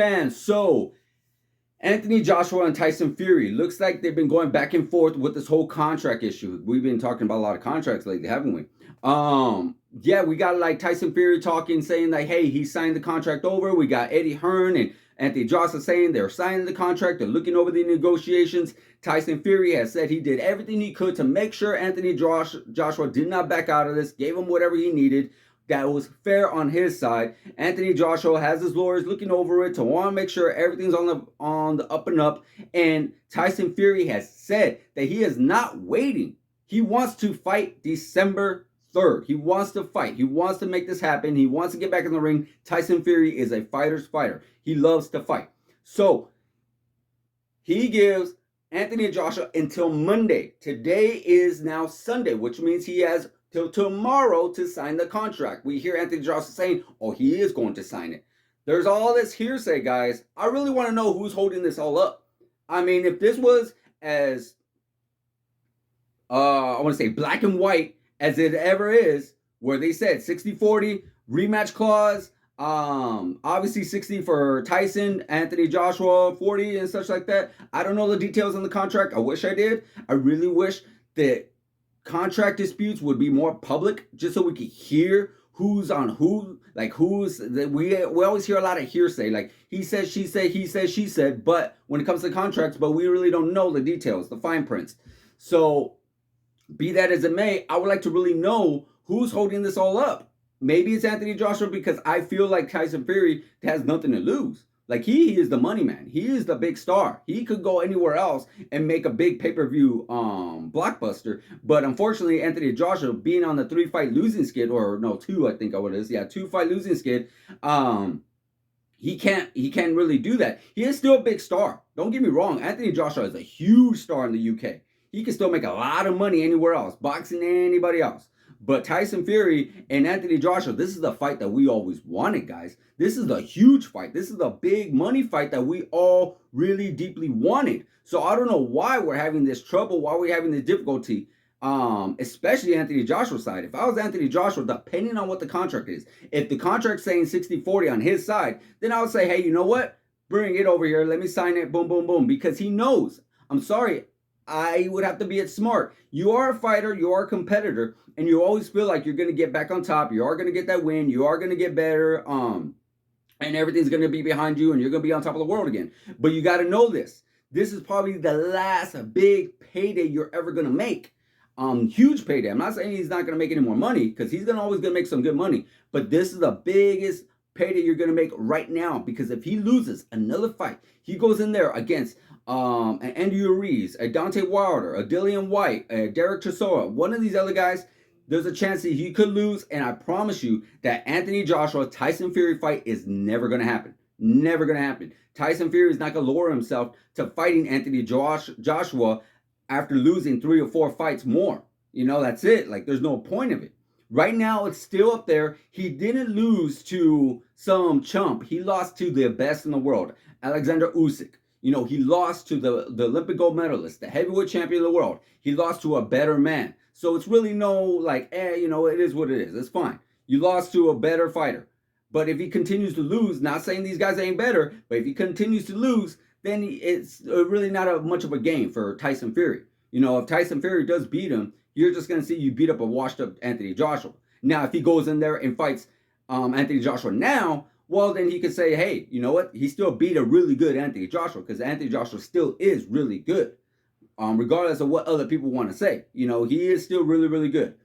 fans. So, Anthony Joshua and Tyson Fury, looks like they've been going back and forth with this whole contract issue. We've been talking about a lot of contracts lately, haven't we? Yeah, we got like Tyson Fury talking, saying like, hey, he signed the contract over. We got Eddie Hearn and Anthony Joshua saying they're signing the contract, they're looking over the negotiations. Tyson Fury has said he did everything he could to make sure Anthony Joshua did not back out of this, gave him whatever he needed. That was fair on his side. Anthony Joshua has his lawyers looking over it to want to make sure everything's on the up and up. And Tyson Fury has said that he is not waiting. He wants to fight December 3rd. He wants to fight. He wants to make this happen. He wants to get back in the ring. Tyson Fury is a fighter's fighter. He loves to fight. So he gives Anthony Joshua until Monday. Today is now Sunday, which means he has till tomorrow to sign the contract. We hear Anthony Joshua saying, oh, he is going to sign it. There's all this hearsay, guys. I really want to know who's holding this all up. I mean, if this was as, I want to say black and white as it ever is, where they said 60-40, rematch clause, obviously 60 for Tyson, Anthony Joshua 40 and such like that. I don't know the details on the contract. I wish I did. I really wish that contract disputes would be more public, just so we could hear who's on who, like who's that. We always hear a lot of hearsay, like he said, she said, he said, she said, but when it comes to contracts, but we really don't know the details, the fine prints. So be that as it may, I would like to really know who's holding this all up. Maybe it's Anthony Joshua, because I feel like Tyson Fury has nothing to lose. Like he is the money man. He is the big star. He could go anywhere else and make a big pay-per-view blockbuster. But unfortunately, Anthony Joshua being on the 3-fight losing skid, or no, 2, I think it is. Yeah, 2-fight losing skid. He can't really do that. He is still a big star. Don't get me wrong. Anthony Joshua is a huge star in the UK. He can still make a lot of money anywhere else, boxing anybody else. But Tyson Fury and Anthony Joshua, this is the fight that we always wanted, guys. This is the huge fight. This is the big money fight that we all really deeply wanted. So I don't know why we're having this trouble, why we're having this difficulty, especially Anthony Joshua's side. If I was Anthony Joshua, depending on what the contract is, if the contract's saying 60-40 on his side, then I would say, hey, you know what? Bring it over here. Let me sign it. Boom, boom, boom. Because he knows. I'm sorry. I would have to be smart. You are a fighter, you are a competitor, and you always feel like you're going to get back on top. You are going to get that win. You are going to get better, and everything's going to be behind you, and you're going to be on top of the world again. But you got to know this. This is probably the last big payday you're ever going to make. Huge payday. I'm not saying he's not going to make any more money, because he's always going to make some good money. But this is the biggest payday you're going to make right now, because if he loses another fight, he goes in there against an Andrew Ruiz, a Deontay Wilder, a Dillian White, a Derek Chisora, one of these other guys, there's a chance that he could lose. And I promise you that Anthony Joshua, Tyson Fury fight is never going to happen. Never going to happen. Tyson Fury is not going to lower himself to fighting Anthony Joshua after losing 3 or 4 fights more. You know, that's it. Like, there's no point of it. Right now, it's still up there. He didn't lose to some chump. He lost to the best in the world, Alexander Usyk. You know, he lost to the Olympic gold medalist, the heavyweight champion of the world. He lost to a better man. So it's really no, like, you know, it is what it is. It's fine. You lost to a better fighter. But if he continues to lose, not saying these guys ain't better, but if he continues to lose, then it's really not much of a game for Tyson Fury. You know, if Tyson Fury does beat him, you're just going to see you beat up a washed up Anthony Joshua. Now, if he goes in there and fights Anthony Joshua now, well, then he could say, hey, you know what? He still beat a really good Anthony Joshua, because Anthony Joshua still is really good, regardless of what other people want to say. You know, he is still really, really good.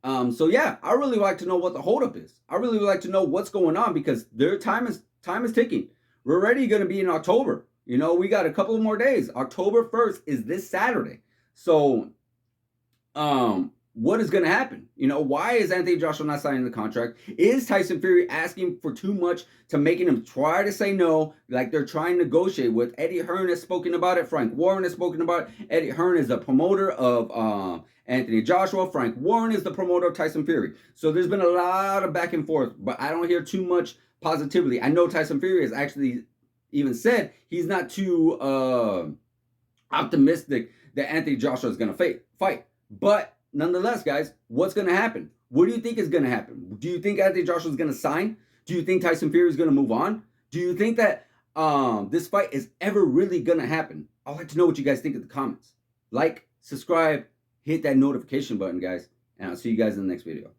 So, yeah, I really like to know what the holdup is. I really would like to know what's going on, because their time is ticking. We're already going to be in October. You know, we got a couple of more days. October 1st is this Saturday. So, what is going to happen? You know, why is Anthony Joshua not signing the contract? Is Tyson Fury asking for too much to making him try to say no, like they're trying to negotiate with? Eddie Hearn has spoken about it. Frank Warren has spoken about it. Eddie Hearn is the promoter of Anthony Joshua. Frank Warren is the promoter of Tyson Fury. So there's been a lot of back and forth, but I don't hear too much positivity. I know Tyson Fury has actually even said he's not too optimistic that Anthony Joshua is going to fight. But nonetheless, guys, what's going to happen? What do you think is going to happen? Do you think Anthony Joshua is going to sign? Do you think Tyson Fury is going to move on? Do you think that this fight is ever really gonna happen. I'd like to know what you guys think in the comments. Like, subscribe, hit that notification button, guys, and I'll see you guys in the next video.